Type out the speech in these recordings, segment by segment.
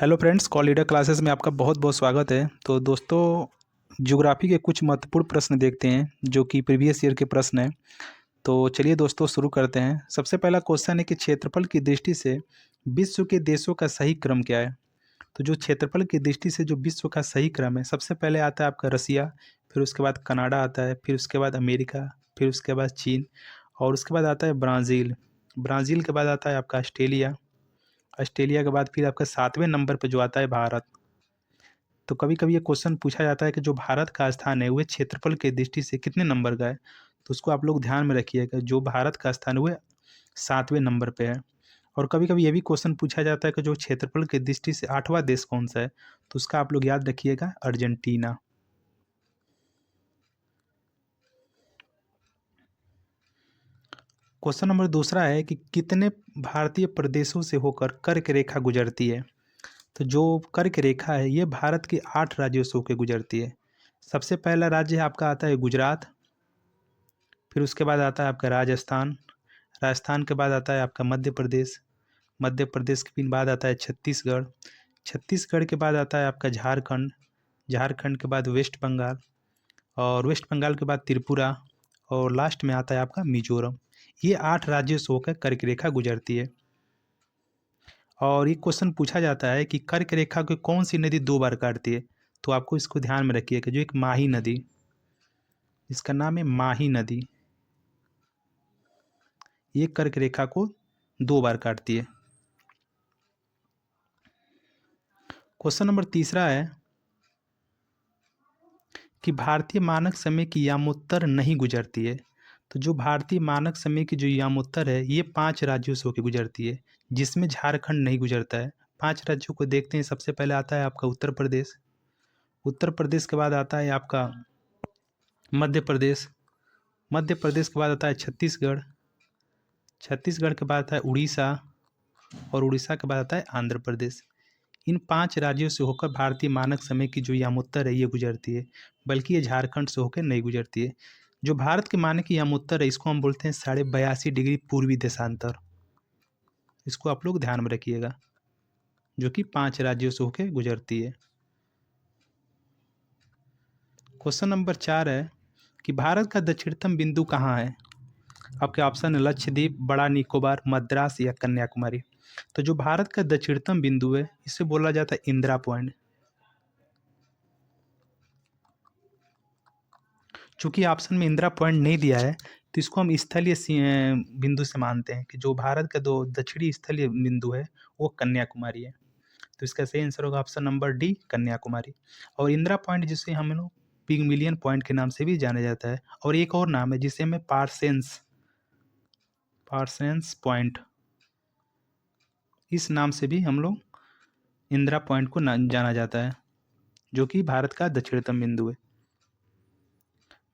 Hello friends, call leader classes में आपका बहुत बहुत स्वागत है। तो दोस्तों, ज्योग्राफी के कुछ महत्वपूर्ण प्रश्न देखते हैं जो कि प्रीवियस ईयर के प्रश्न हैं। तो चलिए दोस्तों शुरू करते हैं। सबसे पहला क्वेश्चन है कि क्षेत्रफल की दृष्टि से विश्व के देशों का सही क्रम क्या है। तो जो क्षेत्रफल की दृष्टि से जो विश्व का सही क्रम है, सबसे पहले आता है आपका रसिया, फिर उसके बाद कनाडा आता है, फिर उसके बाद अमेरिका, फिर उसके बाद चीन और उसके बाद आता है ब्राज़ील। ब्राज़ील के बाद आता है आपका ऑस्ट्रेलिया। ऑस्ट्रेलिया के बाद फिर आपका 7वें नंबर पे जो आता है भारत। तो कभी कभी ये क्वेश्चन पूछा जाता है कि जो भारत का स्थान है वह क्षेत्रफल के दृष्टि से कितने नंबर का है। तो उसको आप लोग ध्यान में रखिएगा, जो भारत का स्थान है वह 7वें नंबर पे है। और कभी कभी ये भी क्वेश्चन पूछा जाता है कि जो क्षेत्रफल की दृष्टि से 8वां देश कौन सा है। तो उसका आप लोग याद रखिएगा, अर्जेंटीना। क्वेश्चन नंबर दूसरा है कि कितने भारतीय प्रदेशों से होकर कर्क रेखा गुजरती है। तो जो कर्क रेखा है ये भारत के 8 राज्यों से होकर गुजरती है। सबसे पहला राज्य आपका आता है गुजरात, फिर उसके बाद आता है आपका राजस्थान, राजस्थान के बाद आता है आपका मध्य प्रदेश, मध्य प्रदेश के बाद आता है छत्तीसगढ़, छत्तीसगढ़ के बाद आता है आपका झारखंड, झारखंड के बाद वेस्ट बंगाल और वेस्ट बंगाल के बाद त्रिपुरा और लास्ट में आता है आपका मिजोरम। ये 8 राज्यों से होकर कर्क रेखा गुजरती है। और ये क्वेश्चन पूछा जाता है कि कर्क रेखा को कौन सी नदी 2 बार काटती है। तो आपको इसको ध्यान में रखिएगा, जो एक माही नदी, इसका नाम है माही नदी, ये कर्क रेखा को 2 बार काटती है। क्वेश्चन नंबर तीसरा है कि भारतीय मानक समय की यामोत्तर नहीं गुजरती है। तो जो भारतीय मानक समय की जो यामोत्तर है ये 5 राज्यों से होकर गुजरती है, जिसमें झारखंड नहीं गुजरता है। 5 राज्यों को देखते हैं। सबसे पहले आता है आपका उत्तर प्रदेश, उत्तर प्रदेश के बाद आता है आपका मध्य प्रदेश, मध्य प्रदेश के बाद आता है छत्तीसगढ़, छत्तीसगढ़ के बाद आता है उड़ीसा और उड़ीसा के बाद आता है आंध्र प्रदेश। इन 5 राज्यों से होकर भारतीय मानक समय की जो यामोत्तर है ये गुजरती है, बल्कि ये झारखंड से होकर नहीं गुजरती है। जो भारत के मानक की यामोत्तर है इसको हम बोलते हैं 82.5 डिग्री पूर्वी देशांतर। इसको आप लोग ध्यान में रखिएगा, जो कि 5 राज्यों से होकर गुजरती है। क्वेश्चन नंबर 4 है कि भारत का दक्षिणतम बिंदु कहाँ है। आपके ऑप्शन है लक्षद्वीप, बड़ा निकोबार, मद्रास या कन्याकुमारी। तो जो भारत का दक्षिणतम बिंदु है इसे बोला जाता है इंदिरा पॉइंट। चूंकि ऑप्शन में इंदिरा पॉइंट नहीं दिया है तो इसको हम स्थलीय बिंदु से मानते हैं कि जो भारत का दो दक्षिणी स्थलीय बिंदु है वो कन्याकुमारी है। तो इसका सही आंसर होगा ऑप्शन नंबर डी, कन्याकुमारी। और इंदिरा पॉइंट जिसे हम लोग पिगमिलियन पॉइंट के नाम से भी जाना जाता है, और एक और नाम है जिसे हमें पार्सेंस पार्सेंस पॉइंट, इस नाम से भी हम लोग इंदिरा पॉइंट को जाना जाता है, जो कि भारत का दक्षिणतम बिंदु है।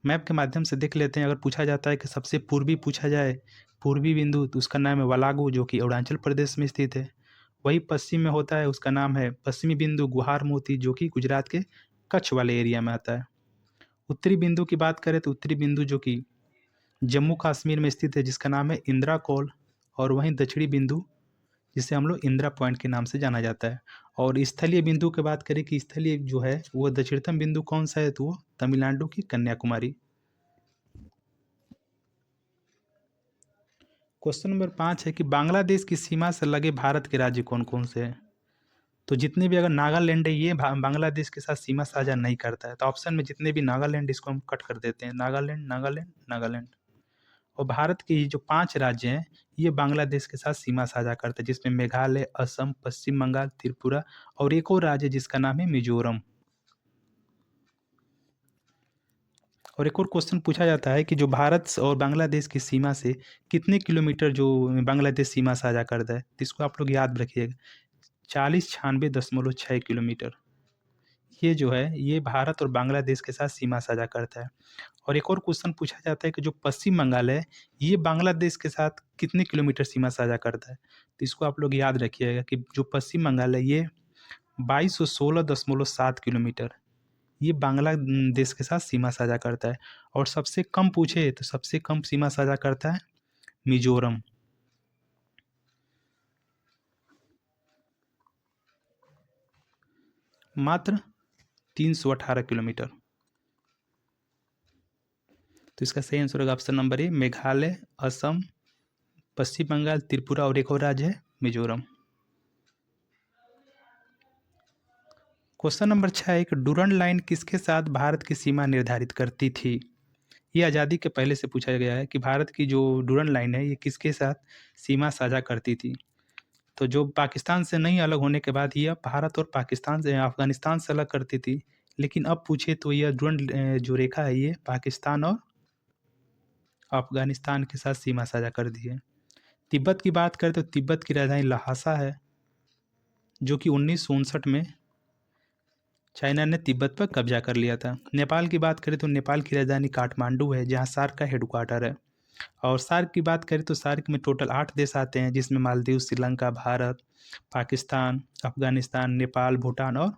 मैप के माध्यम से देख लेते हैं। अगर पूछा जाता है कि सबसे पूर्वी पूछा जाए पूर्वी बिंदु, तो उसका नाम है वलागू, जो कि अरुणाचल प्रदेश में स्थित है। वही पश्चिम में होता है, उसका नाम है पश्चिमी बिंदु गुहार मोती, जो कि गुजरात के कच्छ वाले एरिया में आता है। उत्तरी बिंदु की बात करें तो उत्तरी बिंदु जो कि जम्मू कश्मीर में स्थित है, जिसका नाम है इंदिरा कॉल। और वहीं दक्षिणी बिंदु जिसे हम लोग इंदिरा पॉइंट के नाम से जाना जाता है। और स्थलीय बिंदु की बात करें कि स्थलीय जो है वो दक्षिणतम बिंदु कौन सा है, तो वो तमिलनाडु की कन्याकुमारी। क्वेश्चन नंबर 5 है कि बांग्लादेश की सीमा से लगे भारत के राज्य कौन कौन से हैं। तो जितने भी, अगर नागालैंड है ये बांग्लादेश के साथ सीमा साझा नहीं करता है, तो ऑप्शन में जितने भी नागालैंड, इसको हम कट कर देते हैं, नागालैंड नागालैंड नागालैंड। और भारत के ये जो 5 राज्य हैं ये बांग्लादेश के साथ सीमा साझा करते हैं, जिसमें मेघालय, असम, पश्चिम बंगाल, त्रिपुरा और एक और राज्य जिसका नाम है मिजोरम। और एक और क्वेश्चन पूछा जाता है कि जो भारत और बांग्लादेश की सीमा से कितने किलोमीटर जो बांग्लादेश सीमा साझा करता है, तो इसको आप लोग याद रखिएगा, 4096.6 किलोमीटर। ये जो है ये भारत और बांग्लादेश के साथ सीमा साझा करता है। और एक और क्वेश्चन पूछा जाता है कि जो पश्चिम बंगाल है ये बांग्लादेश के साथ कितने किलोमीटर सीमा साझा करता है। तो इसको आप लोग याद रखिएगा कि जो पश्चिम बंगाल है ये 2216.7 किलोमीटर ये बांग्लादेश के साथ सीमा साझा करता है। और सबसे कम पूछे तो सबसे कम सीमा साझा करता है मिजोरम। मात्र 318 किलोमीटर। तो इसका सही आंसर होगा option number A, Meghalaya, Assam, Paschim Bengal, Tripura और एक और राज्य है मिजोरम। क्वेश्चन नंबर 6 है कि डूरंड लाइन किसके साथ भारत की सीमा निर्धारित करती थी? ये आज़ादी के पहले से पूछा गया है कि भारत की जो डूरंड लाइन है ये किसके साथ सीमा साझा करती थी। तो जो पाकिस्तान से नहीं अलग होने के बाद यह भारत और पाकिस्तान से अफगानिस्तान से अलग करती थी, लेकिन अब पूछे तो यह डूरंड जो रेखा है ये पाकिस्तान और अफगानिस्तान के साथ सीमा साझा कर दी है। तिब्बत की बात करें तो तिब्बत की राजधानी लहासा है, जो कि 1959 में चाइना ने तिब्बत पर कब्जा कर लिया था। नेपाल की बात करें तो नेपाल की राजधानी काठमांडू है, जहाँ सार्क का हेडक्वार्टर है। और सार्क की बात करें तो सार्क में टोटल 8 देश आते हैं, जिसमें मालदीव, श्रीलंका, भारत, पाकिस्तान, अफगानिस्तान, नेपाल, भूटान और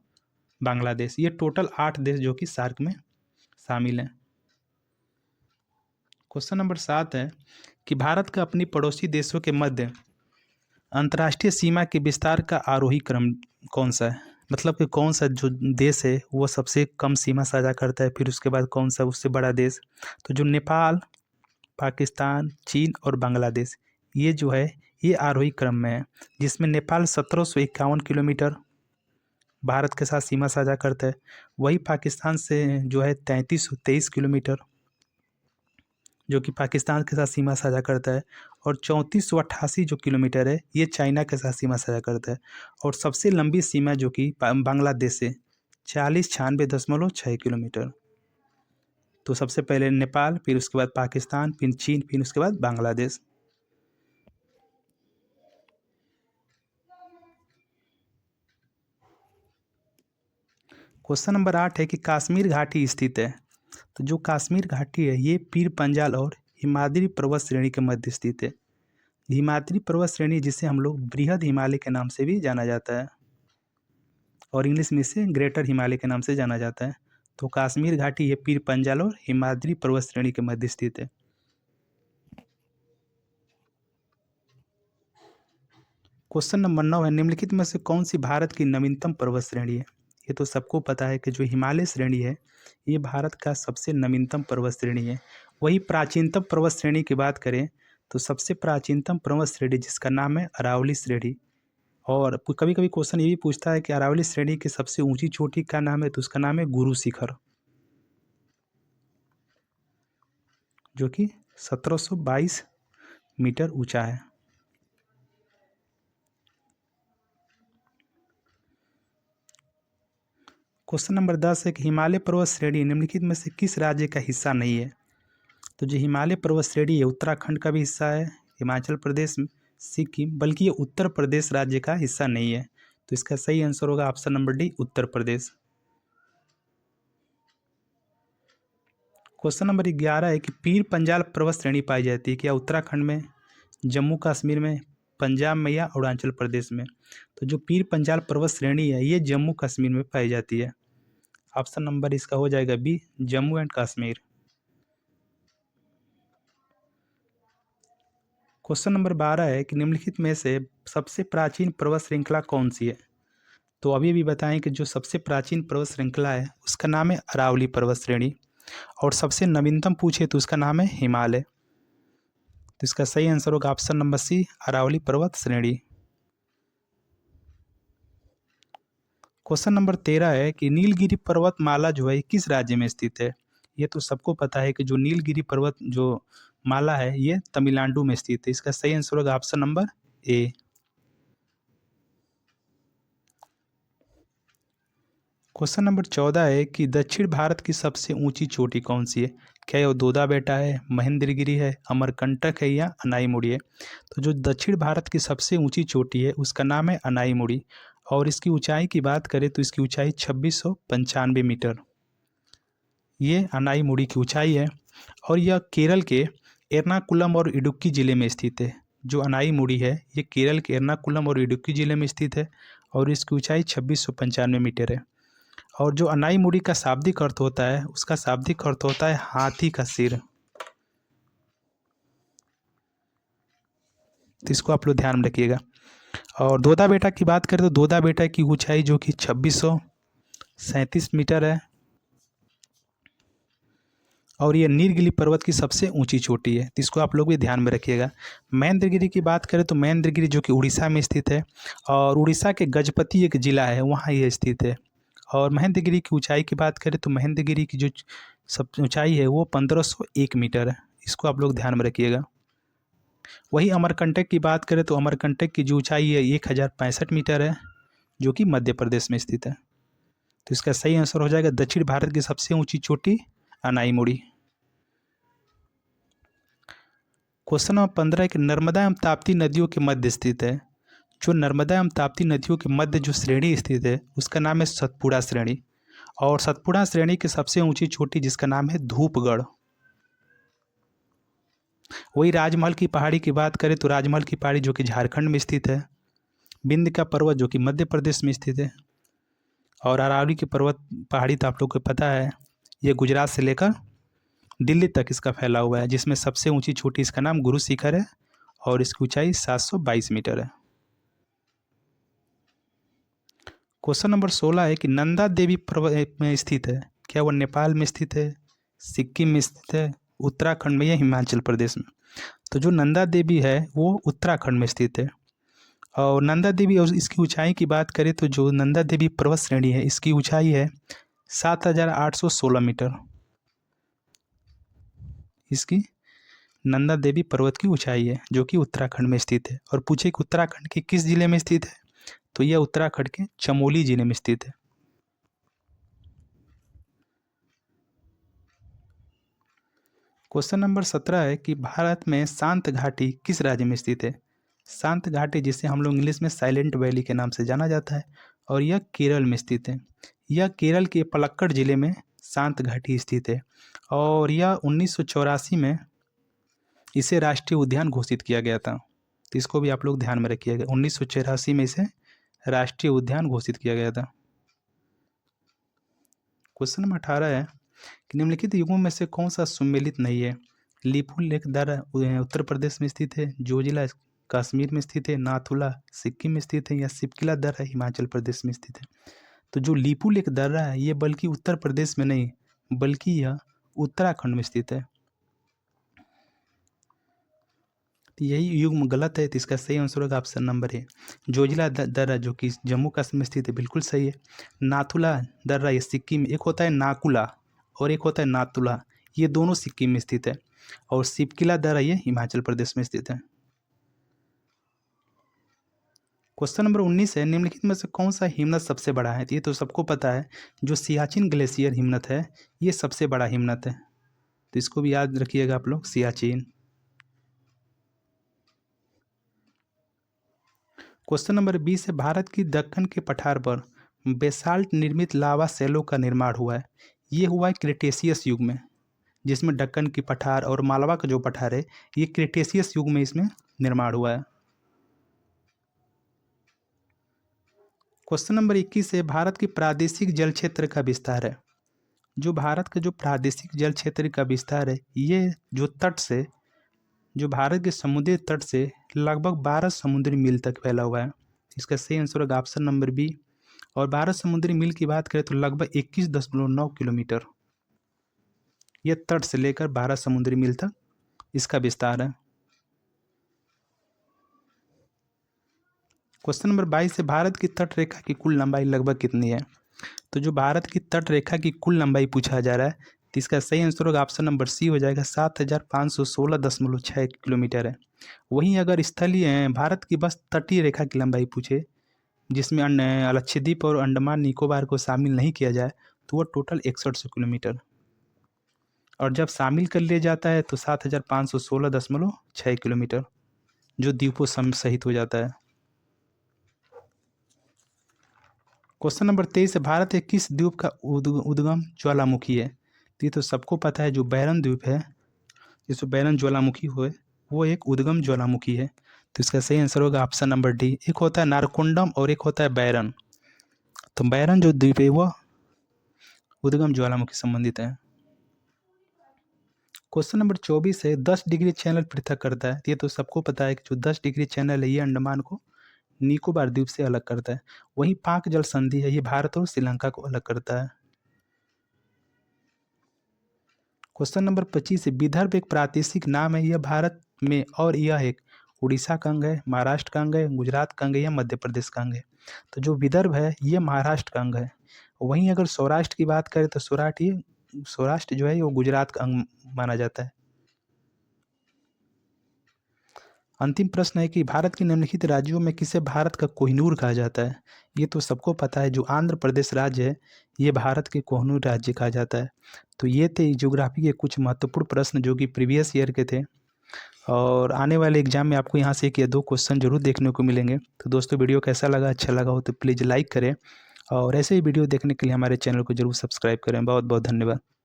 बांग्लादेश। ये टोटल 8 देश जो कि सार्क में शामिल हैं। क्वेश्चन नंबर 7 है कि भारत का अपनी पड़ोसी देशों के मध्य अंतर्राष्ट्रीय सीमा के विस्तार का आरोही क्रम कौन सा है? मतलब कि कौन सा जो देश है वो सबसे कम सीमा साझा करता है, फिर उसके बाद कौन सा उससे बड़ा देश। तो जो नेपाल, पाकिस्तान, चीन और बांग्लादेश, ये जो है ये आरोही क्रम में है, जिसमें नेपाल 1751 किलोमीटर भारत के साथ सीमा साझा करता है। वही पाकिस्तान से जो है 3323 किलोमीटर जो कि पाकिस्तान के साथ सीमा साझा करता है। और 3488 जो किलोमीटर है ये चाइना के साथ सीमा साझा करता है। और सबसे लंबी सीमा जो कि बांग्लादेश से 4096.6 किलोमीटर। तो सबसे पहले नेपाल, फिर उसके बाद पाकिस्तान, फिर चीन, फिर उसके बाद बांग्लादेश। क्वेश्चन नंबर 8 है कि कश्मीर घाटी स्थित है। तो जो कश्मीर घाटी है ये पीर पंजाल और हिमाद्री पर्वत श्रेणी के मध्य स्थित है। हिमाद्री पर्वत श्रेणी जिसे हम लोग बृहद हिमालय के नाम से भी जाना जाता है, और इंग्लिश में इसे ग्रेटर हिमालय के नाम से जाना जाता है। तो कश्मीर घाटी ये पीर पंजाल और हिमाद्री पर्वत श्रेणी के मध्य स्थित है। क्वेश्चन नंबर 9 है, निम्नलिखित में से कौन सी भारत की नवीनतम पर्वत श्रेणी है? ये तो सबको पता है कि जो हिमालय श्रेणी है ये भारत का सबसे नवीनतम पर्वत श्रेणी है। वही प्राचीनतम पर्वत श्रेणी की बात करें तो सबसे प्राचीनतम पर्वत श्रेणी जिसका नाम है अरावली श्रेणी। और कभी कभी क्वेश्चन ये भी पूछता है कि अरावली श्रेणी की सबसे ऊंची चोटी का नाम है, तो उसका नाम है गुरु शिखर, जो कि 1722 मीटर ऊंचा है। क्वेश्चन नंबर 10 है कि हिमालय पर्वत श्रेणी निम्नलिखित में से किस राज्य का हिस्सा नहीं है? तो जो हिमालय पर्वत श्रेणी है उत्तराखंड का भी हिस्सा है, हिमाचल प्रदेश, सिक्किम, बल्कि ये उत्तर प्रदेश राज्य का हिस्सा नहीं है। तो इसका सही आंसर होगा option number D, Uttar Pradesh. Question number 11 है कि पीर पंजाल पर्वत श्रेणी पाई जाती है क्या उत्तराखंड में, जम्मू कश्मीर में, पंजाब में या अरुणाचल प्रदेश में? तो जो पीर पंजाल पर्वत श्रेणी है ये जम्मू कश्मीर में पाई जाती है। ऑप्शन नंबर इसका हो जाएगा B, Jammu and Kashmir. Question number 12 है कि निम्नलिखित में से सबसे प्राचीन पर्वत श्रृंखला कौन सी है? तो अभी भी बताएं कि जो सबसे प्राचीन पर्वत श्रृंखला है उसका नाम है अरावली पर्वत श्रेणी, और सबसे नवीनतम पूछे तो उसका नाम है हिमालय। तो इसका सही आंसर होगा ऑप्शन नंबर सी, अरावली पर्वत श्रेणी। क्वेश्चन नंबर 13 है कि नीलगिरी पर्वतमाला जो है किस राज्य में स्थित है? ये तो सबको पता है कि जो नीलगिरी पर्वत जो माला है ये तमिलनाडु में स्थित है। इसका सही आंसर होगा ऑप्शन नंबर ए। क्वेश्चन नंबर 14 है कि दक्षिण भारत की सबसे ऊंची चोटी कौन सी है? क्या यह दोदा बेटा है, महेंद्रगिरी है, अमरकंटक है या अनाईमुड़ी है? तो जो दक्षिण भारत की सबसे ऊंची चोटी है उसका नाम है अनाईमुड़ी, और इसकी ऊंचाई की बात करें तो इसकी ऊंचाई 2695 मीटर ये अनाईमुड़ी की ऊंचाई है। और यह केरल के एर्नाकुलम और इडुक्की जिले में स्थित है। जो अनाईमुड़ी है ये केरल के एर्नाकुलम और इडुक्की जिले में स्थित है, और इसकी ऊंचाई 2695 मीटर है। और जो अनाईमुड़ी का शाब्दिक अर्थ होता है उसका शाब्दिक अर्थ होता है हाथी का सिर। तो इसको आप लोग ध्यान में रखिएगा। और दोदा बेटा की बात करें तो दोदा बेटा की ऊंचाई जो कि 37 मीटर है। और ये नीलगिरी पर्वत की सबसे ऊंची चोटी है, तो इसको आप लोग भी ध्यान में रखिएगा। महेंद्रगिरी की बात करें तो महेंद्रगिरी जो कि उड़ीसा में स्थित है, और उड़ीसा के गजपति एक ज़िला है, वहाँ ये स्थित है। और महेंद्रगिरी की ऊंचाई की बात करें तो महेंद्रगिरी की जो सब ऊंचाई है वो 1501 मीटर है, इसको आप लोग ध्यान में रखिएगा। वही अमरकंटक की बात करें तो अमरकंटक की जो ऊंचाई है 1065 मीटर है, जो कि मध्य प्रदेश में स्थित है। तो इसका सही आंसर हो जाएगा दक्षिण भारत की सबसे ऊंची चोटी अनाईमुड़ी। क्वेश्चन नंबर 15 है कि नर्मदा एवं ताप्ती नदियों के मध्य स्थित है। जो नर्मदा एवं ताप्ती नदियों के मध्य जो श्रेणी स्थित है उसका नाम है सतपुड़ा श्रेणी। और सतपुड़ा श्रेणी की सबसे ऊंची चोटी जिसका नाम है धूपगढ़। वही राजमहल की पहाड़ी की बात करें तो राजमहल की पहाड़ी जो कि झारखंड में स्थित है। विंध्य का पर्वत जो कि मध्य प्रदेश में स्थित है। और अरावली की पर्वत पहाड़ी तो आप लोग को पता है, ये गुजरात से लेकर दिल्ली तक इसका फैला हुआ है, जिसमें सबसे ऊंची चोटी इसका नाम गुरु शिखर है और इसकी ऊंचाई 722 मीटर है। क्वेश्चन नंबर 16 है कि नंदा देवी पर्वत में स्थित है। क्या वो नेपाल में स्थित है, सिक्किम में स्थित है, उत्तराखंड में या हिमाचल प्रदेश में? तो जो नंदा देवी है वो उत्तराखंड में स्थित है। और नंदा देवी और इसकी ऊंचाई की बात करें तो जो नंदा देवी पर्वत श्रेणी है इसकी ऊंचाई है 7816 मीटर। इसकी नंदा देवी पर्वत की ऊंचाई है जो कि उत्तराखंड में स्थित है। और पूछे कि उत्तराखंड के किस जिले में स्थित है, तो यह उत्तराखंड के चमोली जिले में स्थित है। क्वेश्चन नंबर 17 है कि भारत में शांत घाटी किस राज्य में स्थित है। शांत घाटी जिसे हम लोग इंग्लिश में साइलेंट वैली के नाम से जाना जाता है, और यह केरल में स्थित है। यह केरल के पलक्कड़ जिले में शांत घाटी स्थित है। और यह 1984 में इसे राष्ट्रीय उद्यान घोषित किया गया था, तो इसको भी आप लोग ध्यान में रखिएगा। 1984 में इसे राष्ट्रीय उद्यान घोषित किया गया था। क्वेश्चन नंबर 18 है कि निम्नलिखित युगों में से कौन सा सुमेलित नहीं है। लीपू लेक दर्रा उत्तर प्रदेश में स्थित है, जोजिला कश्मीर में स्थित है, नाथुला सिक्किम में स्थित है, या सिपकिला दर्रा हिमाचल प्रदेश में स्थित है। तो जो लीपू लेक दर्रा है ये बल्कि उत्तर प्रदेश में नहीं बल्कि यह उत्तराखंड में स्थित है। तो यही युग्म गलत है, तो इसका सही आंसर होगा ऑप्शन नंबर है जोजिला दर्रा जो कि जम्मू कश्मीर में स्थित है, बिल्कुल सही है। नाथुला दर्रा ये सिक्किम, एक होता है नाकुला और एक होता है नातुला, ये दोनों सिक्किम में स्थित है। और सिपकिला दर्रा ये हिमाचल प्रदेश में स्थित है। क्वेश्चन नंबर 19 है निम्नलिखित में से कौन सा हिमनद सबसे बड़ा है। तो ये तो सबको पता है, जो सियाचिन ग्लेशियर हिमनद है ये सबसे बड़ा हिमनद है, तो इसको भी याद रखिएगा आप लोग, सियाचिन। क्वेश्चन नंबर 20 है भारत की दक्कन के पठार पर बेसाल्ट निर्मित लावा सेलों का निर्माण हुआ है। ये हुआ है क्रेटेशियस युग में, जिसमें दक्कन की पठार और मालवा का जो पठार है ये क्रेटेशियस युग में इसमें निर्माण हुआ है। क्वेश्चन नंबर 21 है भारत की प्रादेशिक जल क्षेत्र का विस्तार है। जो भारत का जो प्रादेशिक जल क्षेत्र का विस्तार है ये जो तट से, जो भारत के समुद्री तट से लगभग 12 समुद्री मील तक फैला हुआ है। इसका सही आंसर होगा ऑप्शन नंबर बी। और 12 समुद्री मील की बात करें तो लगभग 21.9 किलोमीटर ये तट से लेकर 12 समुद्री मील तक इसका विस्तार है। क्वेश्चन नंबर 22 है भारत की तट रेखा की कुल लंबाई लगभग कितनी है। तो जो भारत की तट रेखा की कुल लंबाई पूछा जा रहा है तो इसका सही आंसर होगा ऑप्शन नंबर सी हो जाएगा, 7516.6 किलोमीटर है। वहीं अगर स्थलीय भारत की बस तटीय रेखा की लंबाई पूछे, जिसमें लक्षद्वीप और अंडमान निकोबार को शामिल नहीं किया जाए, तो वो टोटल 6100 किलोमीटर। और जब शामिल कर लिया जाता है तो 7516.6 किलोमीटर जो द्वीपों सहित हो जाता है। क्वेश्चन नंबर 23 है भारत के किस द्वीप का उद्गम ज्वालामुखी है। तो ये तो सबको पता है, जो बैरन द्वीप है, जिसको बैरन ज्वालामुखी हुए वो एक उद्गम ज्वालामुखी है, तो इसका सही आंसर होगा ऑप्शन नंबर डी। एक होता है नारकोंडम और एक होता है बैरन, तो बैरन जो द्वीप है वह उद्गम ज्वालामुखी संबंधित है। क्वेश्चन नंबर 24 है 10 डिग्री चैनल पृथक करता है। ये तो सबको पता है कि जो 10 डिग्री चैनल है ये अंडमान को निकोबार द्वीप से अलग करता है। वहीं पाक जल संधि है, ये भारत और श्रीलंका को अलग करता है। क्वेश्चन नंबर 25 है, विदर्भ एक प्रादेशिक नाम है, यह भारत में और यह एक उड़ीसा का अंग है, महाराष्ट्र का अंग है, गुजरात का अंग है या मध्य प्रदेश का अंग है। तो जो विदर्भ है ये महाराष्ट्र का अंग है। वहीं अगर सौराष्ट्र की बात करें तो सौराष्ट्र जो है वो गुजरात का अंग माना जाता है। अंतिम प्रश्न है कि भारत के निम्नलिखित राज्यों में किसे भारत का कोहिनूर कहा जाता है। ये तो सबको पता है, जो आंध्र प्रदेश राज्य है ये भारत के कोहिनूर राज्य कहा जाता है। तो ये थे ज्योग्राफी के कुछ महत्वपूर्ण प्रश्न जो कि प्रीवियस ईयर के थे, और आने वाले एग्जाम में आपको यहाँ से 1 या 2 क्वेश्चन जरूर देखने को मिलेंगे। तो दोस्तों वीडियो कैसा लगा, अच्छा लगा हो तो प्लीज़ लाइक करें, और ऐसे ही वीडियो देखने के लिए हमारे चैनल को जरूर सब्सक्राइब करें। बहुत बहुत धन्यवाद।